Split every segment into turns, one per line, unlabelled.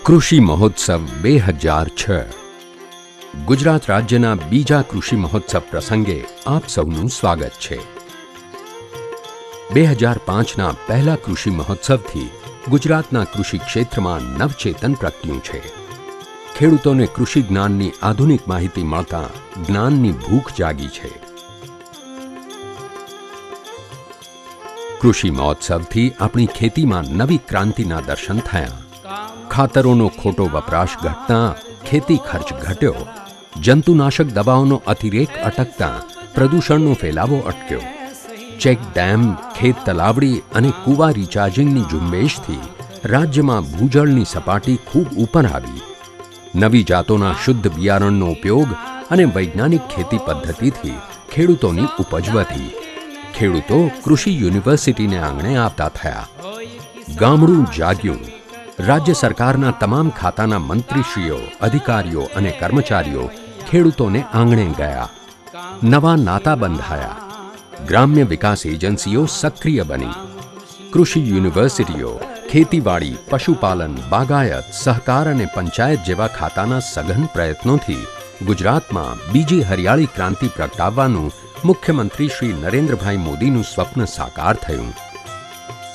કૃષિ મહોત્સવ 2006 ગુજરાત રાજ્યના બીજા કૃષિ મહોત્સવ પ્રસંગે આપ સૌનું સ્વાગત છે। 2005ના પહેલા કૃષિ મહોત્સવથી ગુજરાતના કૃષિ ક્ષેત્રમાં નવચેતન પ્રગટ્યું છે। ખેડૂતોને કૃષિ જ્ઞાનની આધુનિક માહિતી મળતા જ્ઞાનની ભૂખ જાગી છે। કૃષિ મહોત્સવથી આપણી ખેતીમાં નવી ક્રાંતિના દર્શન થયા। ખાતરોનો ખોટો વપરાશ ઘટતા ખેતી ખર્ચ ઘટ્યો, જંતુનાશક દવાઓનો અતિરેક અટકતા પ્રદૂષણનો ફેલાવો અટક્યો। ચેક ડેમ, ખેત તલાવડી અને કૂવા રિચાર્જિંગની ઝુંબેશથી રાજ્યમાં ભૂજળની સપાટી ખૂબ ઉપર આવી। નવી જાતોના શુદ્ધ બિયારણનો ઉપયોગ અને વૈજ્ઞાનિક ખેતી પદ્ધતિથી ખેડૂતોની ઉપજ વધી। ખેડૂતો કૃષિ યુનિવર્સિટીને આંગણે આવતા થયા। ગામડું જાગ્યું। રાજ્ય સરકારના તમામ ખાતાના મંત્રીશ્રીઓ, અધિકારીઓ અને કર્મચારીઓ ખેડૂતોને આંગણે ગયા। નવા નાતા બંધાયા। ગ્રામ્ય વિકાસ એજન્સીઓ સક્રિય બની। કૃષિ યુનિવર્સિટીઓ ખેતીવાડી, પશુપાલન, બાગાયત, સહકાર અને પંચાયત જેવા ખાતાના સઘન પ્રયત્નોથી ગુજરાતમાં બીજી હરિયાળી ક્રાંતિ પ્રગટાવવાનું મુખ્યમંત્રી શ્રી નરેન્દ્રભાઈ મોદીનું સ્વપ્ન સાકાર થયું।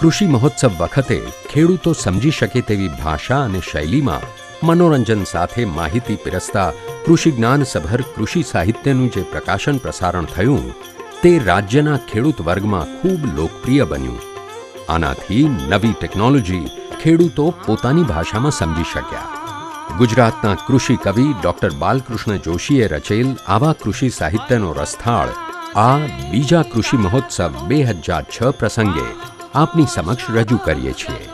કૃષિ મહોત્સવ વખતે ખેડૂતો સમજી શકે તેવી ભાષા અને શૈલીમાં મનોરંજન સાથે માહિતી પીરસતા કૃષિ જ્ઞાનસભર કૃષિ સાહિત્યનું જે પ્રકાશન પ્રસારણ થયું તે રાજ્યના ખેડૂત વર્ગમાં ખૂબ લોકપ્રિય બન્યું। આનાથી નવી ટેકનોલોજી ખેડૂતો પોતાની ભાષામાં સમજી શક્યા। ગુજરાતના કૃષિ કવિ ડૉક્ટર બાલકૃષ્ણ જોશીએ રચેલ આવા કૃષિ સાહિત્યનો રસથાળ આ બીજા કૃષિ મહોત્સવ 2006 પ્રસંગે આપની સમક્ષ રજૂ કરીએ છીએ।